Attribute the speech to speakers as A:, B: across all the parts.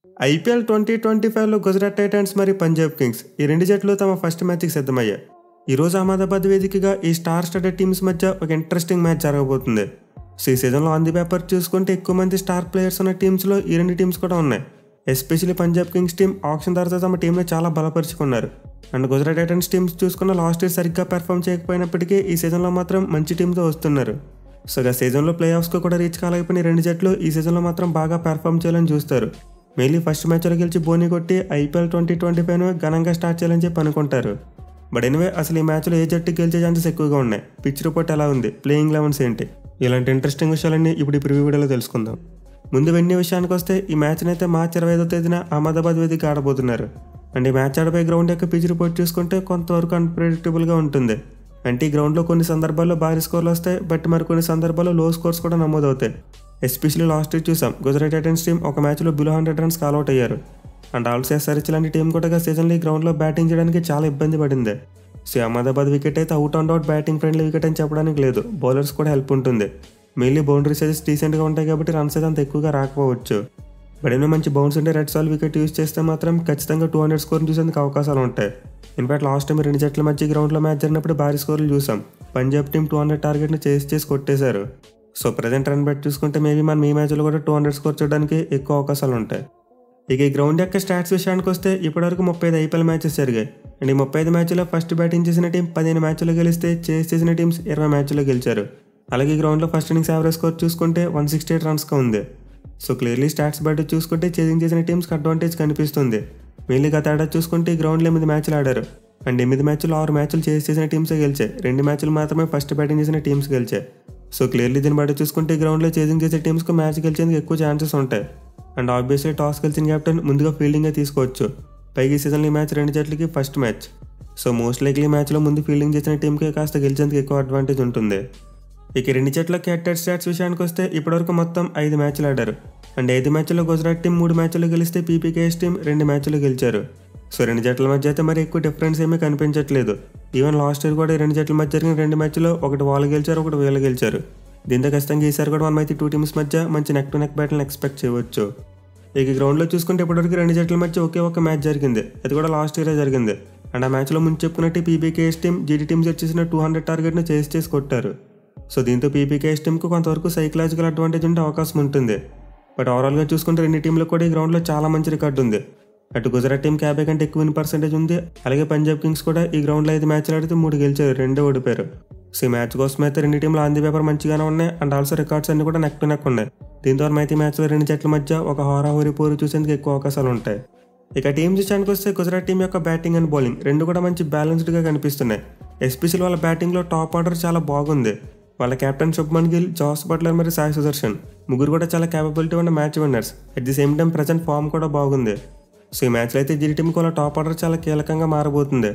A: IPL 2025లో Gujarat Titans మరియు Punjab Kings ఈ రెండు జట్లు తమ ఫస్ట్ మ్యాచ్కి సిద్ధమయ్యాయి. ఈరోజు అహ్మదాబాద్ వేదికగా ఈ స్టార్ స్టడెడ్ టీమ్స్ మధ్య ఒక ఇంట్రెస్టింగ్ మ్యాచ్ జరగబోతుంది. ఈ సీజన్లో ఆన్ ది పేపర్ చూసుకుంటే ఎక్కువ మంది స్టార్ ప్లేయర్స్ ఉన్న టీమ్స్లో ఈ రెండు టీమ్స్ కూడా ఉన్నాయి. Especially Punjab kings team auction తర్వాత తమ టీంని చాలా బలపరుచుకున్నారు. అండ్ గుజరాత్ టైటన్స్ టీమ్స్ చూసుకున్న లాస్ట్ ఇయర్ సరిగ్గా పెర్ఫామ్ చేయకపోయినప్పటికీ ఈ సీజన్లో మాత్రం మంచి టీంతో వస్తున్నారు. సో సీజన్లో ప్లే ఆఫ్స్కు కూడా రీచ్ కాలేకపోయిన రెండు జట్లు ఈ సీజన్లో మాత్రం బాగా పెర్ఫామ్ చేయాలని చూస్తారు. మెయిన్లీ ఫస్ట్ మ్యాచ్లో గెలిచి బోని కొట్టి ఐపీఎల్ 2025 ఘనంగా స్టార్ట్ చేయాలని చెప్పి అనుకుంటారు. బట్ ఎనివే అసలు ఈ మ్యాచ్లో ఏ జట్టు గెలిచే ఛాన్సెస్ ఎక్కువగా ఉన్నాయి, పిచ్ రిపోర్ట్ ఎలా ఉంది, ప్లేయింగ్ లెవెన్స్ ఏంటి, ఇలాంటి ఇంట్రెస్టింగ్ విషయాలన్నీ ఇప్పుడు ఈ ప్రివ్యూ వీడియోలో తెలుసుకుందాం. ముందు వెన్నీ విషయానికి వస్తే ఈ మ్యాచ్ని అయితే మార్చి 25వ తేదీన అహ్మదాబాద్ వేదిక ఆడబోతున్నారు. అండ్ ఈ మ్యాచ్ ఆడబోయే గ్రౌండ్ యొక్క పిచ్ రిపోర్ట్ చూసుకుంటే కొంతవరకు అన్ప్రెడిక్టబుల్గా ఉంటుంది. అంటే ఈ గ్రౌండ్లో కొన్ని సందర్భాల్లో భారీ స్కోర్లు వస్తాయి, బట్ మరి కొన్ని సందర్భాల్లో లో స్కోర్స్ కూడా నమోదవుతాయి. ఎస్పెషల్లీ లాస్ట్ ఇయర్ చూసాం గుజరాత్ టైటన్స్ టీం ఒక మ్యాచ్లో బిలో 100 రన్స్ కాల్అవుట్ అయ్యారు. అండ్ ఆల్సో ఎస్ఆర్హెచ్ లాంటి టీం కూడా సీజన్లో ఈ గ్రౌండ్లో బ్యాటింగ్ చేయడానికి చాలా ఇబ్బంది పడింది. సో అహ్మదాబాద్ వికెట్ అయితే out and out batting friendly wicket అని చెప్పడానికి లేదు, బౌలర్స్ కూడా హెల్ప్ ఉంటుంది. మెయిన్లీ బౌండరీస్ అయితే డీసెంట్గా ఉంటాయి కాబట్టి రన్స్ అయితే అంత ఎక్కువగా రాకపోవచ్చు. బట్ ఏమైనా మంచి బౌన్స్ ఉంటే రెడ్ సాల్ వికెట్ యూజ్ చేస్తే మాత్రం ఖచ్చితంగా 200 స్కోర్ని చూసేందుకు అవకాశాలు ఉంటాయి. ఇన్ఫాక్ట్ లాస్ట్ టైం రెండు జట్ల మధ్య గ్రౌండ్లో మ్యాచ్ జరిగినప్పుడు భారీ స్కోర్లు చూసాం. పంజాబ్ టీం 200 టార్గెట్ని చేసి కొట్టేశారు. సో ప్రజెంట్ రన్ బెట్ చూసుకుంటే మేబీ మనం ఈ మ్యాచ్లో కూడా 200 స్కోర్ చేయడానికి ఎక్కువ అవకాశాలు ఉంటాయి. ఇక ఈ గ్రౌండ్ యొక్క స్టాట్స్ విషయానికి వస్తే ఇప్పటివరకు 35 ఐపీఎల్ మ్యాచెస్ జరిగాయి. అండ్ ఈ 35 మ్యాచ్లో ఫస్ట్ బ్యాటింగ్ చేసిన టీం 15 మ్యాచ్లో గెలిస్తే చేసిన టీమ్స్ 20 మ్యాచ్లో గెలిచారు. అలాగే ఈ గ్రౌండ్లో ఫస్ట్ ఇన్నింగ్స్ యావరేజ్ స్కోర్ చూసుకుంటే 168 రన్స్గా ఉంది. సో క్లియర్లీ స్టాట్స్ బట్టి చూసుకుంటే చేసింగ్ చేసిన టీమ్స్కి అడ్వాంటేజ్ కనిపిస్తుంది. మెయిన్లీ గత ఏడాది చూసుకుంటే ఈ గ్రౌండ్లో 8 మ్యాచ్లు ఆడారు. అండ్ 8 మ్యాచ్లు 6 మ్యాచ్లు చేసిన టీమ్సే గెలిచాయి, 2 మ్యాచ్లు మాత్రమే ఫస్ట్ బ్యాటింగ్ చేసిన టీమ్స్ గెలిచాయి. సో క్లియర్లీ దీన్ని బట్టి చూసుకుంటే ఈ గ్రౌండ్లో చేసింగ్ చేసే టీమ్స్కి మ్యాచ్ గెలిచేందుకు ఎక్కువ ఛాన్సెస్ ఉంటాయి. అండ్ ఆబ్వియస్లీ టాస్ గెలిచిన కెప్టెన్ ముందుగా ఫీల్డింగే తీసుకోవచ్చు. పైగా ఈ సీజన్లో ఈ మ్యాచ్ రెండు జట్లకి first match. So most likely మ్యాచ్లో ముందు ఫీల్డింగ్ చేసిన టీంకి కాస్త గెలిచేందుకు ఎక్కువ అడ్వాంటేజ్ ఉంటుంది. ఇక రెండు జట్ల క్యాటెడ్ స్టాట్స్ విషయానికి వస్తే ఇప్పటివరకు మొత్తం 5 మ్యాచ్లు ఆడారు. అండ్ 5 మ్యాచ్ల్లో గుజరాత్ టీం 3 మ్యాచ్లు గెలిస్తే పీపీకేఎస్ టీం 2 మ్యాచ్లు గెలిచారు. సో రెండు జట్ల మధ్య అయితే మరి ఎక్కువ డిఫరెన్స్ ఏమీ కనిపించట్లేదు. ఈవెన్ లాస్ట్ ఇయర్ కూడా ఈ రెండు జట్ల మధ్య జరిగిన 2 మ్యాచ్లో ఒకటి వాళ్ళు గెలిచారు, ఒకటి వీళ్ళు గెలిచారు. దీంతో ఖచ్చితంగా ఈసారి కూడా మనమైతే 2 టీమ్స్ మధ్య మంచి నెక్ టు నెక్ బ్యాటిల్ని ఎక్స్పెక్ట్ చేయవచ్చు. ఇక గ్రౌండ్లో చూసుకుంటే ఇప్పటివరకు రెండు జట్ల మధ్య ఒకే ఒక మ్యాచ్ జరిగింది, అది కూడా లాస్ట్ ఇయరే జరిగింది. అండ్ ఆ మ్యాచ్లో ముందు చెప్పుకున్నట్టు పీపీకేఎస్ టీం జీటీ టీమ్స్ వచ్చేసిన 200 టార్గెట్ను చేసి కొట్టారు. సో దీంతో పీపీకేఎస్ టీంకు కొంతవరకు సైకలాజికల్ అడ్వాంటేజ్ ఉండే అవకాశం ఉంటుంది. బట్ ఓవరాల్గా చూసుకుంటే రెండు టీంలకు కూడా ఈ గ్రౌండ్లో చాలా మంచి రికార్డు ఉంది. అటు గుజరాత్ టీంకి 50 కంటే ఎక్కువ విన్ పర్సెంటేజ్ ఉంది. అలాగే పంజాబ్ కింగ్స్ కూడా ఈ గ్రౌండ్లో 5 మ్యాచ్లు ఆడితే 3 గెలిచారు, 2 ఓడిపోయారు. సో ఈ మ్యాచ్ కోసం అయితే రెండు టీంలు ఆన్ ది పేపర్ మంచిగానే ఉన్నాయి. అండ్ ఆల్సో రికార్డ్స్ అన్ని కూడా నెక్ టు నెక్ ఉన్నాయి. దీంతో అయితే ఈ మ్యాచ్లో రెండు జట్ల మధ్య ఒక హోరాహోరీ పోరు చూసేందుకు ఎక్కువ అవకాశాలు ఉంటాయి. ఇక టీమ్స్ విషయానికి వస్తే గుజరాత్ టీం యొక్క బ్యాటింగ్ అండ్ బౌలింగ్ రెండు కూడా మంచి బ్యాలెన్స్డ్గా కనిపిస్తున్నాయి. ఎస్పెషల్లీ వాళ్ళ బ్యాటింగ్లో టాప్ ఆర్డర్ చాలా బాగుంది. వాళ్ళ captain Shubman Gill, Jos Buttler మరియు సాయి సుదర్శన్ ముగ్గురు కూడా చాలా క్యాపబిలిటీ ఉన్న match winners. At the same time present form కూడా బాగుంది. సో ఈ మ్యాచ్లో అయితే జీటీ టీంకి వాళ్ళ టాప్ ఆర్డర్ చాలా కీలకంగా మారబోతుంది.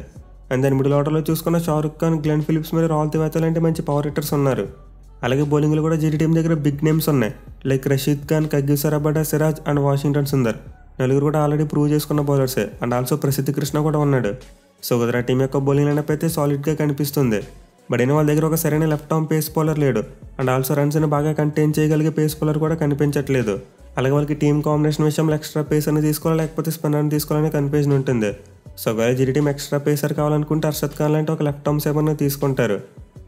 A: అండ్ దాని మిడిల్ ఆర్డర్లో చూసుకున్న షారుఖ్ ఖాన్, గ్లెన్ ఫిలిప్స్ మరియు రాహుల్ తివారీ లాంటి మంచి పవర్ హిట్టర్స్ ఉన్నారు. అలాగే బౌలింగ్లో కూడా జీటీ టీం దగ్గర బిగ్ నేమ్స్ ఉన్నాయి, like Rashid Khan, Kagiso Rabada, Siraj and Washington Sundar. నలుగురు కూడా ఆల్రెడీ ప్రూవ్ చేసుకున్న బౌలర్సే. అండ్ ఆల్సో ప్రసిద్ధ్ కృష్ణ కూడా ఉన్నాడు. సో గుజరాత్ టీం యొక్క బౌలింగ్ లైనప్ అయితే సాలిడ్గా కనిపిస్తుంది. బట్ అయినా వాళ్ళ దగ్గర ఒక సరైన లెఫ్ట్ ఆర్మ్ పేస్ బౌలర్ లేడు. అండ్ ఆల్సో రన్స్ని బాగా కంటైన్ చేయగలిగే పేస్ బౌలర్ కూడా కనిపించట్లేదు. అలాగే వాళ్ళకి టీం కాంబినేషన్ విషయంలో ఎక్స్ట్రా పేస్ అని తీసుకోవాలి, లేకపోతే స్పిన్నర్ని తీసుకోవాలనే కన్ఫ్యూజన్ ఉంటుంది. సో ఒకవేళ జీటీ టీం ఎక్స్ట్రా పేసర్ కావాలనుకుంటే అర్షద్ ఖాన్ లాంటి ఒక లెఫ్ట్ ఆర్మ్ సేవర్ని తీసుకుంటారు.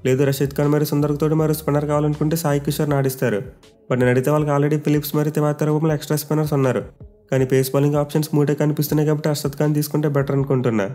A: లేదు రషీద్ ఖాన్ మరియు సుందర్తో మరియు స్పిన్నర్ కావాలనుకుంటే సాయి కిషోర్ ఆడిస్తారు. బట్ నేను అడిగితే వాళ్ళకి ఆల్రెడీ ఫిలిప్స్ మరియు తివారీ రూపంలో ఎక్స్ట్రా స్పిన్నర్స్ ఉన్నారు. కానీ పేస్ బౌలింగ్ ఆప్షన్స్ 3 కనిపిస్తున్నాయి కాబట్టి అర్షద్ ఖాన్ తీసుకుంటే బెటర్ అనుకుంటున్నా.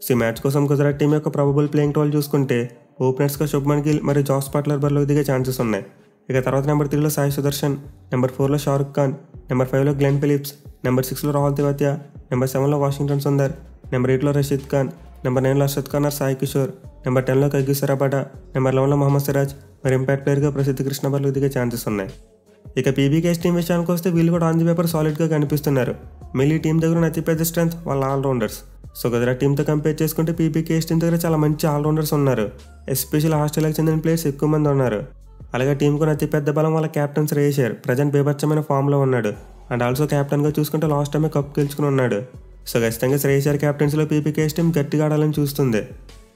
A: సో ఈ మ్యాచ్ కోసం గుజరాత్ టీం యొక్క ప్రాబబుల్ ప్లేయింగ్ టోల్ చూసుకుంటే ఓపెనర్స్గా శుభ్మన్ గిల్ మరియు జాస్ బట్లర్ బరిలోకి దిగే ఛాన్సెస్ ఉన్నాయి. ఇక తర్వాత నెంబర్ 3లో సాయి సుదర్శన్, నెంబర్ 4లో షారుఖ్ ఖాన్, నెంబర్ 5లో గ్లెన్ ఫిలిప్స్, నెంబర్ 6లో రాహుల్ తివారీ, నెంబర్ 7లో వాషింగ్టన్ సుందర్, నెంబర్ 8లో రషీద్ ఖాన్, నెంబర్ 9లో అర్షద్ ఖాన్ ఆర్ సాయి కిషోర్, నెంబర్ 10లో కగిసో రబాడా, నెంబర్ 11లో మహమ్మద్ సిరాజ్ మరి ఇంపాక్ట్ ప్లేయర్గా ప్రసిద్ధ కృష్ణ బరిలోకి దిగే ఛాన్సెస్ ఉన్నాయి. ఇక పీబీకేఎస్ టీం విషయానికి వస్తే వీళ్ళు కూడా ఆన్ ది పేపర్ సాలిడ్గా కనిపిస్తున్నారు. మళ్ళీ టీం దగ్గర ఉన్న అతిపెద్ద స్ట్రెంత్ వాళ్ళ ఆల్రౌండర్స్. సో గుజరాత్ టీంతో కంపేర్ చేసుకుంటే పీబీకేఎస్ టీం దగ్గర చాలా మంచి ఆల్రౌండర్స్ ఉన్నారు. ఎస్పెషల్ ఆస్ట్రేలియాకి చెందిన ప్లేయర్స్ ఎక్కువ మంది ఉన్నారు. అలాగే టీంకు అతిపెద్ద బలం వాళ్ళ క్యాప్టెన్ శ్రేయస్ అయ్యర్, ప్రజెంట్ బేభత్సమైన ఫామ్లో ఉన్నాడు. అండ్ ఆల్సో క్యాప్టెన్గా చూసుకుంటే లాస్ట్ టైమే కప్ గెలుచుకుని ఉన్నాడు. సో ఖచ్చితంగా శ్రేయస్ అయ్యర్ క్యాప్టెన్సీలో పీబీకేఎస్ టీం గట్టిగా ఆడాలని చూస్తుంది.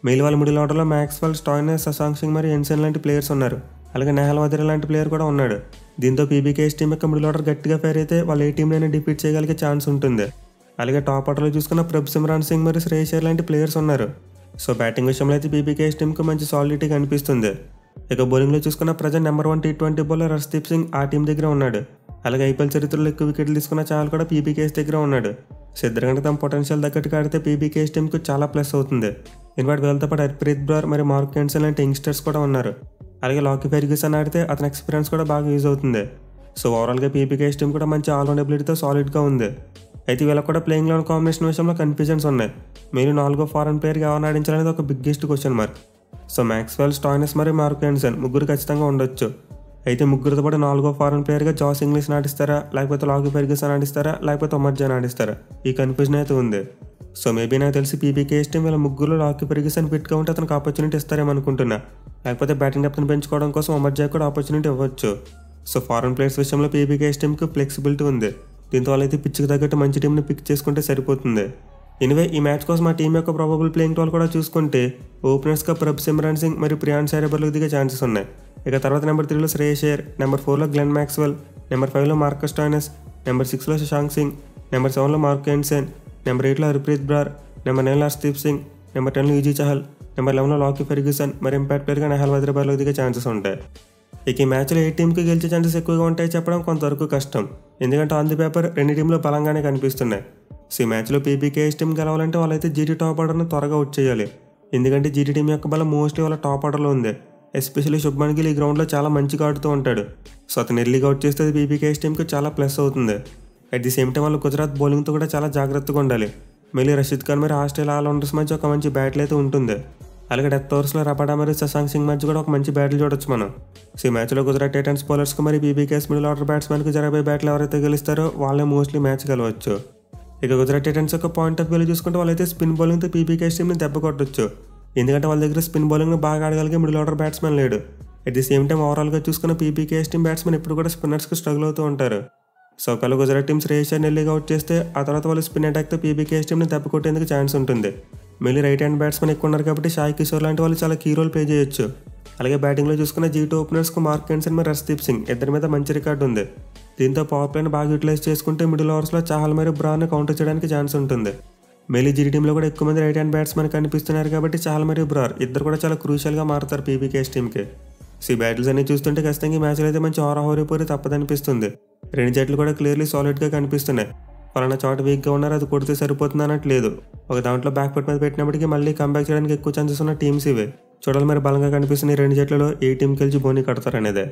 A: మెయిల్ వాళ్ళ మిడిల్ ఆర్డర్లో మ్యాక్స్వెల్, స్టాయినర్, శశాంక్ సింగ్ మరియు ఎన్సన్ లాంటి ప్లేయర్స్ ఉన్నారు. అలాగే నెహల్ వదీరా లాంటి ప్లేయర్ కూడా ఉన్నాడు. దీంతో పీబీకేఎస్ టీం యొక్క మిడిల్ ఆర్డర్ గట్టిగా ఫైర్ అయితే వాళ్ళు ఏ టీంనైనా డిఫీట్ చేయగలిగే ఛాన్స్ ఉంటుంది. అలాగే టాప్ ఆర్డర్లో చూసుకున్న ప్రభ్ సింగ్ మరియు శ్రేయస్ అయ్యర్ లాంటి ప్లేయర్స్ ఉన్నారు. సో బ్యాటింగ్ విషయంలో అయితే పీబీకేఎస్ టీంకి మంచి సాలిడిటీ కనిపిస్తుంది. ఇక బౌలింగ్లో చూసుకున్న present number 1 T20 bowler Harshdeep Singh ఆ టీం దగ్గర ఉన్నాడు. అలాగే ఐపీఎల్ చరిత్రలో ఎక్కువ వికెట్లు తీసుకున్న చాలు కూడా పీబీకేఎస్ దగ్గర ఉన్నాడు. సో ఇద్దరు కనుక తమ పొటెన్షియల్ తగ్గట్టుగా ఆడితే పీబీకేఎస్ టీంకి చాలా ప్లస్ అవుతుంది. ఇన్వాటి వీళ్ళతో పాటు హర్ప్రీత్ బ్రార్ మరియు మార్క్ హెన్సన్ లాంటి యంగ్స్టర్స్ కూడా ఉన్నారు. అలాగే లాకీ ఫెర్గ్యూసన్ ఆడితే అతని ఎక్స్పీరియన్స్ కూడా బాగా యూజ్ అవుతుంది. సో ఓవరాల్గా పీబీకేఎస్ టీం కూడా మంచి ఆల్రౌండ్ ఎబిలిటీతో సాలిడ్గా ఉంది. అయితే వీళ్ళకి కూడా ప్లేయింగ్ లోన్ కాంబినేషన్ విషయంలో కన్ఫ్యూజన్స్ ఉన్నాయి. మీరు 4వ ఫారెన్ ప్లేయర్గా ఎవరిని ఆడించాలనేది ఒక biggest question mark. So Maxwell, Stoinis మరియు మార్క్ హెన్సన్ ముగ్గురు ఖచ్చితంగా ఉండొచ్చు. అయితే ముగ్గురితో పాటు 4వ ఫారెన్ ప్లేయర్గా జాస్ ఇంగ్లీష్ ఆడిస్తారా, లేకపోతే లాకీ ఫెర్గ్యూసన్ ఆడిస్తారా, లేకపోతే ఉమర్ జాన్ ఆడిస్తారా, ఈ కన్ఫ్యూజన్ అయితే ఉంది. సో మేబీ నాకు తెలిసి పీబీకేఎస్ టీం వీళ్ళ ముగ్గురు లాకీ ఫెర్గ్యూసన్ ఫిట్గా ఉంటే అతనికి ఆపర్చునిటీ ఇస్తారేమో అనుకుంటున్నా. లేకపోతే బ్యాటింగ్ డెప్త్ని పెంచుకోవడం కోసం ఉమర్ జాన్ కూడా ఆపర్చునిటీ ఇవ్వచ్చు. సో ఫారెన్ ప్లేయర్స్ విషయంలో పీబీకేఎస్ టీంకి ఫ్లెక్సిబిలిటీ ఉంది. దీంతో వాళ్ళైతే పిచ్కి తగ్గట్టు మంచి టీంని పిక్ చేసుకుంటే సరిపోతుంది. ఎనివే ఈ మ్యాచ్ కోసం మా టీం యొక్క ప్రాబబుల్ ప్లేయింగ్ టోల్ కూడా చూసుకుంటే ఓపెనర్స్గా ప్రభ్ సింగ్ మరియు ప్రియాంష్ ఆర్య బరిలోకి దిగే ఛాన్సెస్ ఉన్నాయి. ఇక తర్వాత నెంబర్ 3లో శ్రేయస్ అయ్యర్, నెంబర్ 4లో గ్లెన్ మ్యాక్స్వెల్, నెంబర్ 5లో మార్కస్ స్టాయినస్, నెంబర్ 6లో శశాంక్ సింగ్, నెంబర్ 7లో మార్క్ హెన్సన్, నెంబర్ 8లో హర్ప్రీత్ బ్రార్, నెంబర్ 9లో హర్షదీప్ సింగ్, నెంబర్ 10లో యూజీ చహల్, నెంబర్ 11లో లాకీ ఫెర్గ్యూసన్ మరి ఇంపాక్ట్ ప్లేయర్గా నెహల్ వదీరా బరిలోకి దిగే ఛాన్సెస్ ఉంటాయి. ఇక ఈ మ్యాచ్లో ఏ టీంకి గెలిచే ఛాన్సెస్ ఎక్కువగా ఉంటాయి చెప్పడం కొంతవరకు కష్టం. ఎందుకంటే ఆన్ ది పేపర్ రెండు టీంలు బలంగానే కనిపిస్తున్నాయి. సో ఈ మ్యాచ్లో పీబీకేఎస్ టీం గెలవాలంటే వాళ్ళైతే జీటీ టాప్ ఆర్డర్ను త్వరగా అవుట్ చేయాలి. ఎందుకంటే జీటీ టీం యొక్క బలం మోస్ట్లీ వాళ్ళ టాప్ ఆర్డర్లో ఉంది. ఎస్పెషల్లీ శుభ్మన్ గిల్ ఈ గ్రౌండ్లో చాలా మంచిగా ఆడుతూ ఉంటాడు. సో అతను ఎర్లీగా అవుట్ చేస్తే అది పీబీకేఎస్ టీంకి చాలా ప్లస్ అవుతుంది. అట్ ది సేమ్ టైం వాళ్ళు గుజరాత్ బౌలింగ్తో కూడా చాలా జాగ్రత్తగా ఉండాలి. మళ్ళీ రషీద్ ఖాన్ మరియు ఆస్ట్రేలియా ఆల్రౌండర్స్ మధ్య ఒక మంచి బ్యాటిల్ అయితే ఉంటుంది. అలాగే డెత్ ఓవర్స్లో రబాడా మరియు శశాంక్ సింగ్ మధ్య కూడా ఒక మంచి బ్యాటిల్ చూడొచ్చు మనం. సో ఈ మ్యాచ్లో గుజరాత్ టైటన్స్ బౌలర్స్కి మరియు పీబీకేఎస్ మిడిల్ ఆర్డర్ బ్యాట్స్మెన్కి జరగబోయే బ్యాట్లు ఎవరైతే గెలుస్తారో వాళ్ళే మోస్ట్లీ మ్యాచ్ గెలవచ్చు. ఇక గుజరాత్ టైటన్స్ యొక్క పాయింట్ ఆఫ్ వ్యూ చూసుకుంటే వాళ్ళైతే స్పిన్ బౌలింగ్తో పీబీకేఎస్ టీంని దెబ్బ కొట్టొచ్చు. ఎందుకంటే వాళ్ళ దగ్గర స్పిన్ బౌలింగ్ని బాగా ఆడగలిగే మిడిల్ ఆర్డర్ బ్యాట్స్మెన్ లేడు. అట్ ది సేమ్ టైం ఓవరాల్గా చూసుకున్న పీబీకేఎస్ టీం బ్యాట్స్మెన్ ఇప్పుడు కూడా స్పిన్నర్స్కి స్ట్రగుల్ అవుతూ ఉంటారు. సో ఒకవేళ గుజరాత్ టీం శ్రేయస్ అయ్యర్ ఎర్లీగా అవుట్ చేస్తే ఆ తర్వాత వాళ్ళు స్పిన్ అటాక్తో పీబీకేఎస్ టీంని దెబ్బ కొట్టేందుకు ఛాన్స్ ఉంటుంది. మళ్ళీ రైట్ హ్యాండ్ బ్యాట్స్మెన్ ఎక్కువ ఉన్నారు కాబట్టి సాయి కిషోర్ లాంటి వాళ్ళు చాలా కీ రోల్ ప్లే చేయొచ్చు. అలాగే బ్యాటింగ్లో చూసుకున్న జీటీ ఓపెనర్స్కు మార్క్ హెన్సన్ మరియు హర్షదీప్ సింగ్ ఇద్దరి మీద మంచి రికార్డు ఉంది. దీంతో పవర్ ప్లేని బాగా యూటిలైజ్ చేసుకుంటే మిడిల్ ఓవర్స్లో చాహల్ మరియు బ్రార్ని కౌంటర్ చేయడానికి ఛాన్స్ ఉంటుంది. మళ్ళీ జీటీ టీంలో కూడా ఎక్కువ మంది రైట్ హ్యాండ్ బ్యాట్స్మెన్ కనిపిస్తున్నారు కాబట్టి చాహల్ మరియు బ్రార్ ఇద్దరు కూడా చాలా క్రూషియల్గా మారుతారు పీబీకేఎస్ టీంకి. సో ఈ బ్యాటిల్స్ అన్ని చూస్తుంటే ఖచ్చితంగా ఈ మ్యాచ్లో అయితే మంచి హోరాహోరీపోరి తప్పదనిపిస్తుంది. రెండు జట్లు కూడా క్లియర్లీ సాలిడ్గా కనిపిస్తున్నాయి. ఫలానా చోట వీక్గా ఉన్నారు అది కొడితే సరిపోతుంది అన్నట్లేదు. ఒక దాంట్లో బ్యాక్ ఫుట్ మీద పెట్టినప్పటికీ మళ్ళీ కంబ్యాక్ చేయడానికి ఎక్కువ ఛాన్సెస్ ఉన్న టీమ్స్ ఇవే. చూడాలి మరి బలంగా కనిపిస్తున్న ఈ రెండు జట్లలో ఏ టీంకి గెలిచి బోని కడతారనేదే.